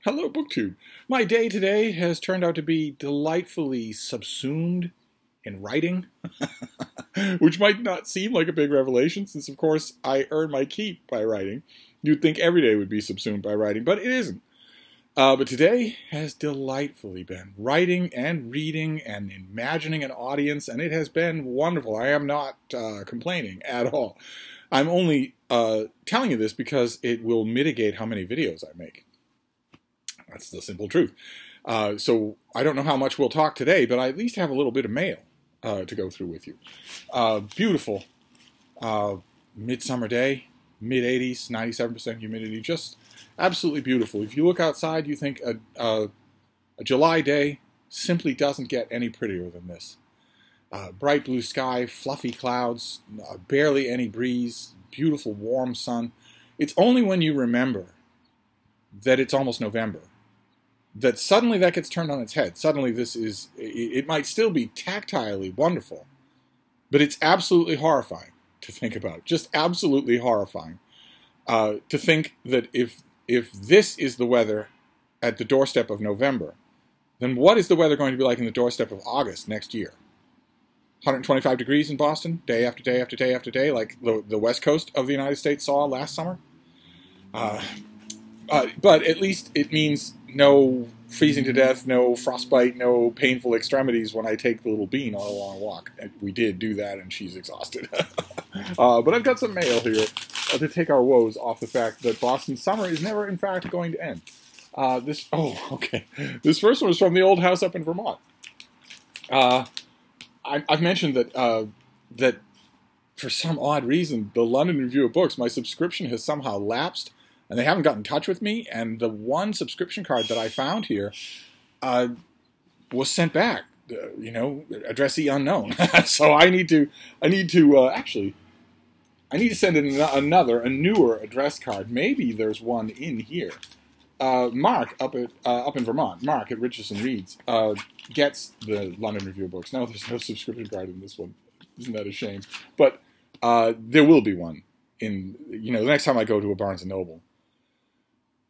Hello, BookTube. My day today has turned out to be delightfully subsumed in writing, which might not seem like a big revelation since, of course, I earn my keep by writing. You'd think every day would be subsumed by writing, but it isn't. But today has delightfully been writing and reading and imagining an audience, and it has been wonderful. I am not complaining at all. I'm only telling you this because it will mitigate how many videos I make. That's the simple truth. So I don't know how much we'll talk today, but I at least have a little bit of mail to go through with you. Beautiful midsummer day, mid-80s, 97% humidity, just absolutely beautiful. If you look outside, you think a July day simply doesn't get any prettier than this. Bright blue sky, fluffy clouds, barely any breeze, beautiful warm sun. It's only when you remember that it's almost November that suddenly that gets turned on its head. Suddenly it might still be tactilely wonderful, but it's absolutely horrifying to think about. Just absolutely horrifying to think that if this is the weather at the doorstep of November, then what is the weather going to be like in the doorstep of August next year? 125 degrees in Boston, day after day after day after day, like the west coast of the United States saw last summer. But at least it means no freezing to death, no frostbite, no painful extremities when I take the little bean on a long walk. And we did do that, and she's exhausted. But I've got some mail here to take our woes off the fact that Boston summer is never, in fact, going to end. This first one is from the old house up in Vermont. I've mentioned that for some odd reason, the London Review of Books, my subscription has somehow lapsed, and they haven't gotten in touch with me, and the one subscription card that I found here was sent back, addressee unknown. So I need to send in a newer address card. Maybe there's one in here. Mark up in Vermont, Mark at Richardson Reads, gets the London Review of Books. No, there's no subscription card in this one. Isn't that a shame? But there will be one in, the next time I go to a Barnes & Noble.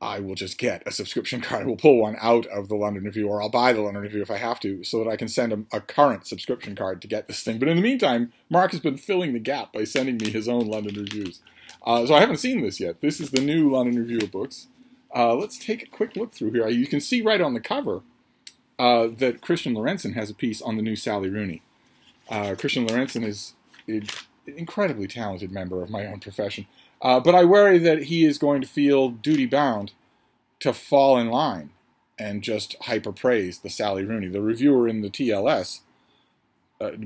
I will just get a subscription card. I will pull one out of the London Review, or I'll buy the London Review if I have to, so that I can send a current subscription card to get this thing. But in the meantime, Mark has been filling the gap by sending me his own London Reviews. So I haven't seen this yet. This is the new London Review of Books. Let's take a quick look through here. You can see right on the cover that Christian Lorentzen has a piece on the new Sally Rooney. Christian Lorentzen is an incredibly talented member of my own profession. But I worry that he is going to feel duty-bound to fall in line and just hyper-praise the Sally Rooney. The reviewer in the TLS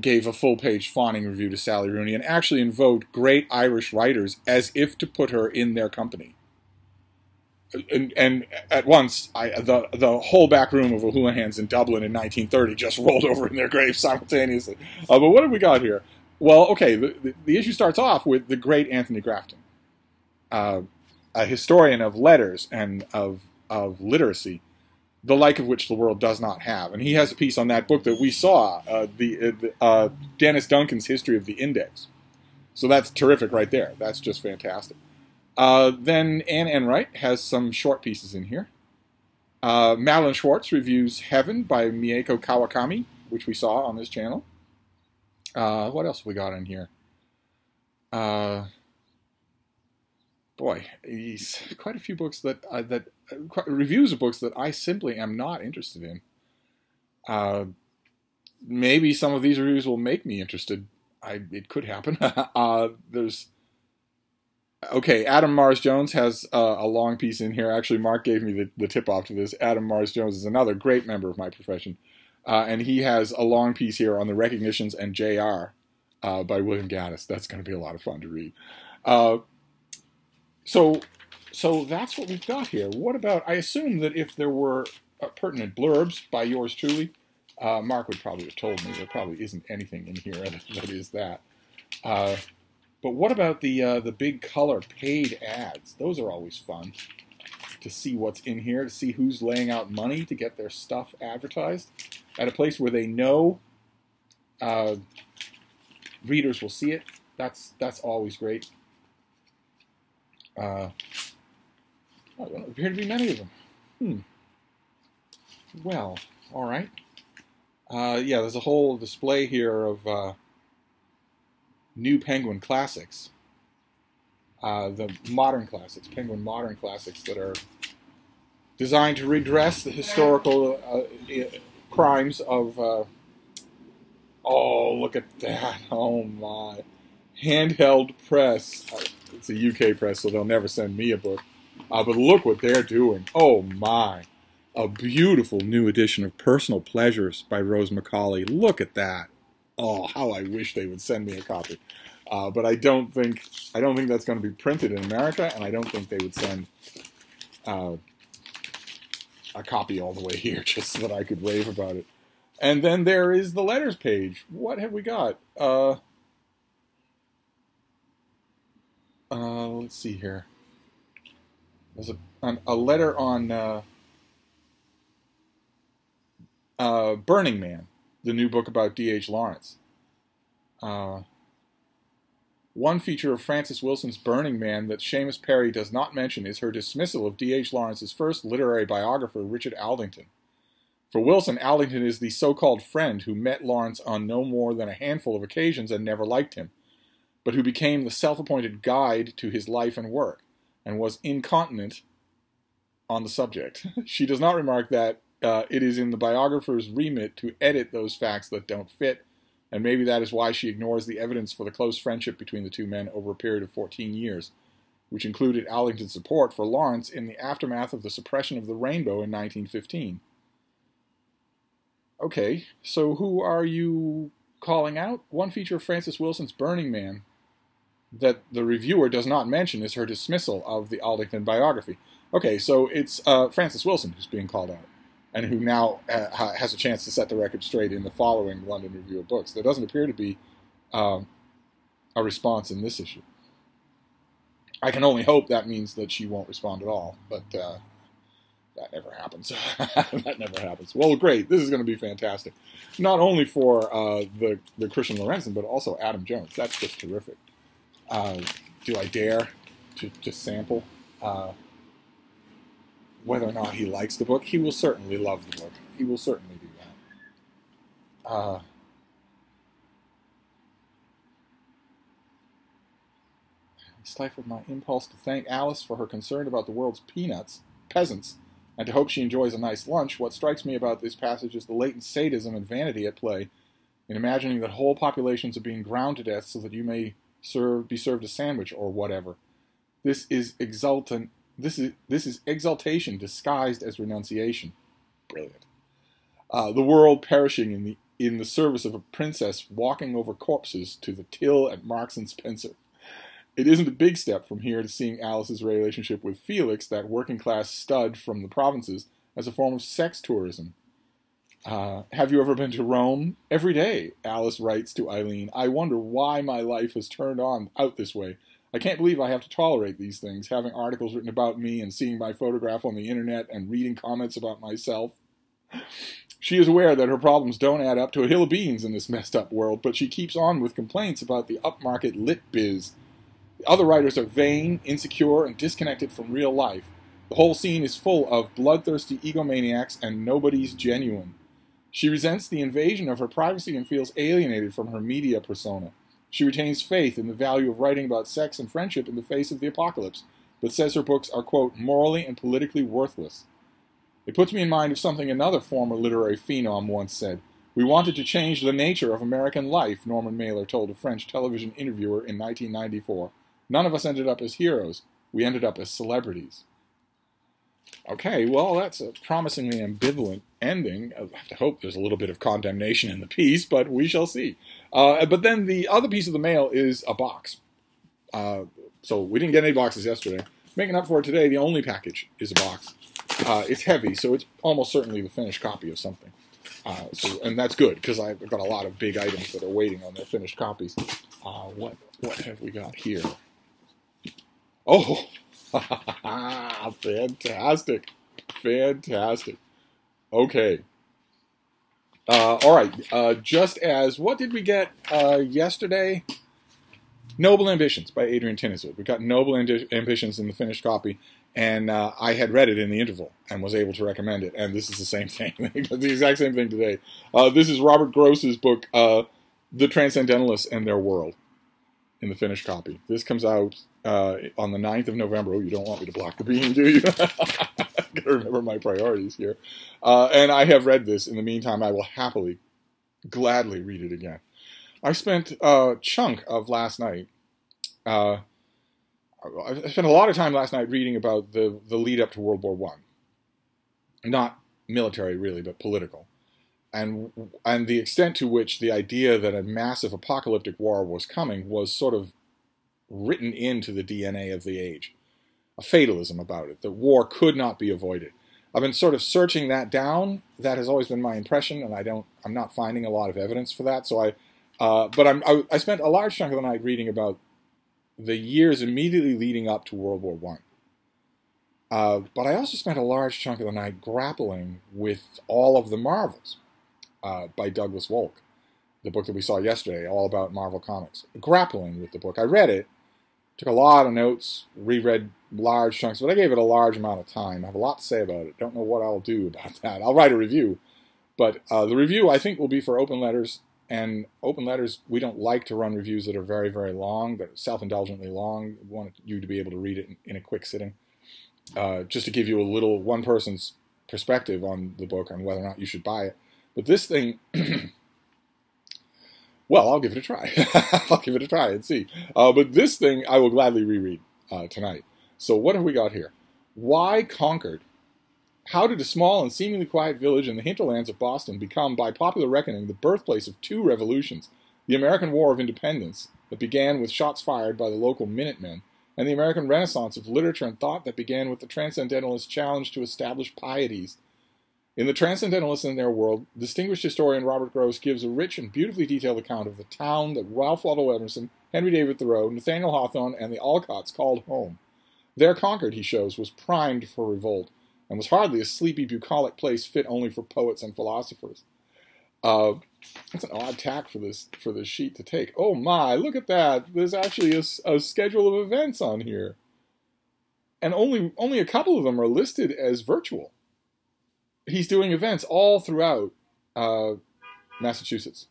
gave a full-page fawning review to Sally Rooney and actually invoked great Irish writers as if to put her in their company. And at once, the whole back room of O'Houlihan's in Dublin in 1930 just rolled over in their graves simultaneously. But what have we got here? Well, okay, the issue starts off with the great Anthony Grafton, a historian of letters and of literacy, the like of which the world does not have. And he has a piece on that book that we saw, Dennis Duncan's History of the Index. So that's terrific right there. That's just fantastic. Then Anne Enright has some short pieces in here. Madeline Schwartz reviews Heaven by Mieko Kawakami, which we saw on this channel. What else have we got in here? Boy, he's quite a few books reviews of books that I simply am not interested in. Maybe some of these reviews will make me interested. It could happen. Adam Mars Jones has a long piece in here. Actually, Mark gave me the tip-off to this. Adam Mars Jones is another great member of my profession. And he has a long piece here on the Recognitions and J.R. By William Gaddis. That's going to be a lot of fun to read. So that's what we've got here. What about, I assume that if there were pertinent blurbs by yours truly, Mark would probably have told me. There probably isn't anything in here that is that. But what about the big color paid ads? Those are always fun to see what's in here, to see who's laying out money to get their stuff advertised at a place where they know readers will see it. That's always great. Well, there appear to be many of them. Well, all right. Yeah, there's a whole display here of new Penguin classics, the modern classics, Penguin modern classics that are designed to redress the historical crimes of. Oh, look at that! Oh my, handheld press. It's a UK press, so they'll never send me a book. But look what they're doing. Oh my, a beautiful new edition of Personal Pleasures by Rose Macaulay. Look at that. Oh, how I wish they would send me a copy. But I don't think that's going to be printed in America, and I don't think they would send a copy all the way here just so that I could rave about it. And then there is the letters page. What have we got? Let's see here. There's a letter on Burning Man, the new book about D.H. Lawrence. One feature of Frances Wilson's Burning Man that Seamus Perry does not mention is her dismissal of D.H. Lawrence's first literary biographer, Richard Aldington. For Wilson, Aldington is the so-called friend who met Lawrence on no more than a handful of occasions and never liked him, but who became the self-appointed guide to his life and work, and was incontinent on the subject. She does not remark that it is in the biographer's remit to edit those facts that don't fit, and maybe that is why she ignores the evidence for the close friendship between the two men over a period of 14 years, which included Aldington's support for Lawrence in the aftermath of the suppression of the Rainbow in 1915. Okay, so who are you calling out? One feature of Frances Wilson's Burning Man that the reviewer does not mention is her dismissal of the Aldington biography. Okay, so it's Frances Wilson who's being called out, and who now has a chance to set the record straight in the following London Review of Books. There doesn't appear to be a response in this issue. I can only hope that means that she won't respond at all, but that never happens. That never happens. Well, great. This is going to be fantastic. Not only for the Christian Lorenzen, but also Adam Jones. That's just terrific. Do I dare to sample whether or not he likes the book? He will certainly love the book. He will certainly do that. I stifled my impulse to thank Alice for her concern about the world's peasants, and to hope she enjoys a nice lunch. What strikes me about this passage is the latent sadism and vanity at play in imagining that whole populations are being ground to death so that you may be served a sandwich or whatever. This is exultant. This is exaltation disguised as renunciation. Brilliant. The world perishing in the service of a princess walking over corpses to the till at Marks and Spencer. It isn't a big step from here to seeing Alice's relationship with Felix, that working-class stud from the provinces, as a form of sex tourism. Have you ever been to Rome? Every day, Alice writes to Eileen. I wonder why my life has turned out this way. I can't believe I have to tolerate these things, having articles written about me and seeing my photograph on the internet and reading comments about myself. She is aware that her problems don't add up to a hill of beans in this messed-up world, but she keeps on with complaints about the upmarket lit biz. The other writers are vain, insecure, and disconnected from real life. The whole scene is full of bloodthirsty egomaniacs, and nobody's genuine. She resents the invasion of her privacy and feels alienated from her media persona. She retains faith in the value of writing about sex and friendship in the face of the apocalypse, but says her books are, quote, morally and politically worthless. It puts me in mind of something another former literary phenom once said. We wanted to change the nature of American life, Norman Mailer told a French television interviewer in 1994. None of us ended up as heroes. We ended up as celebrities. Okay, well, that's a promisingly ambivalent ending. I have to hope there's a little bit of condemnation in the piece, but we shall see. But then the other piece of the mail is a box. So we didn't get any boxes yesterday. Making up for it today, the only package is a box. It's heavy, so it's almost certainly the finished copy of something. And that's good, because I've got a lot of big items that are waiting on their finished copies. What have we got here? Oh, fantastic. Fantastic. Okay. All right. Just as, what did we get yesterday? Noble Ambitions by Adrian Tinniswood. We got Noble Ambitions in the finished copy. And I had read it in the interval and was able to recommend it. And this is the same thing, the exact same thing today. This is Robert Gross's book, The Transcendentalists and Their World, in the Finnish copy. This comes out on the 9th of November. Oh, you don't want me to block the bean, do you? I gotta remember my priorities here. And I have read this. In the meantime, I will happily, gladly read it again. I spent a chunk of last night. I spent a lot of time last night reading about the lead up to World War I. Not military, really, but political. And the extent to which the idea that a massive apocalyptic war was coming was sort of written into the DNA of the age. A fatalism about it, that war could not be avoided. I've been sort of searching that down. That has always been my impression, and I'm not finding a lot of evidence for that. So I spent a large chunk of the night reading about the years immediately leading up to World War I. But I also spent a large chunk of the night grappling with all of the Marvels by Douglas Wolk, the book that we saw yesterday, all about Marvel Comics. Grappling with the book. I read it, took a lot of notes, reread large chunks, but I gave it a large amount of time. I have a lot to say about it. Don't know what I'll do about that. I'll write a review, but the review I think will be for Open Letters. And Open Letters, we don't like to run reviews that are very, very long, that are self-indulgently long. We want you to be able to read it in a quick sitting, just to give you a little one person's perspective on the book, on whether or not you should buy it. But this thing, well, I'll give it a try. I'll give it a try and see. But this thing I will gladly reread tonight. So what have we got here? Why Concord? How did a small and seemingly quiet village in the hinterlands of Boston become, by popular reckoning, the birthplace of two revolutions? The American War of Independence, that began with shots fired by the local Minutemen, and the American Renaissance of literature and thought that began with the Transcendentalists' challenge to establish pieties. In The Transcendentalists and Their World, distinguished historian Robert Gross gives a rich and beautifully detailed account of the town that Ralph Waldo Emerson, Henry David Thoreau, Nathaniel Hawthorne, and the Alcotts called home. There Concord, he shows, was primed for revolt, and was hardly a sleepy, bucolic place fit only for poets and philosophers. That's an odd tack for this sheet to take. Oh my, look at that! There's actually a schedule of events on here, and only a couple of them are listed as virtual. He's doing events all throughout Massachusetts.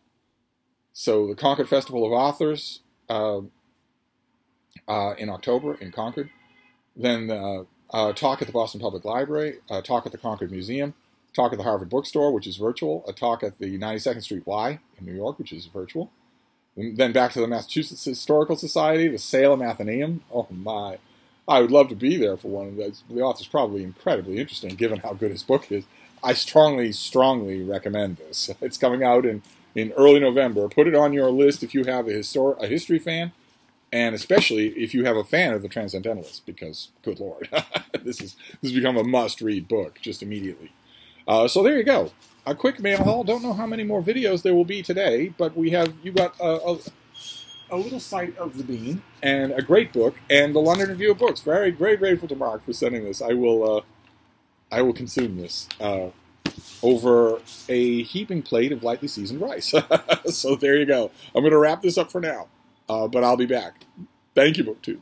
So the Concord Festival of Authors in October in Concord. Then talk at the Boston Public Library, talk at the Concord Museum, talk at the Harvard Bookstore, which is virtual, a talk at the 92nd Street Y in New York, which is virtual. And then back to the Massachusetts Historical Society, the Salem Athenaeum. Oh my, I would love to be there for one of those. The author's probably incredibly interesting, given how good his book is. I strongly, strongly recommend this. It's coming out in early November. Put it on your list if you have a history fan, and especially if you have a fan of the Transcendentalists, because, good Lord, this has become a must-read book just immediately. So there you go. A quick mail haul. Don't know how many more videos there will be today, but you got a little sight of the bean, and a great book, and the London Review of Books. Very, very grateful to Mark for sending this. I will consume this over a heaping plate of lightly seasoned rice. So there you go. I'm going to wrap this up for now, but I'll be back. Thank you, BookTube.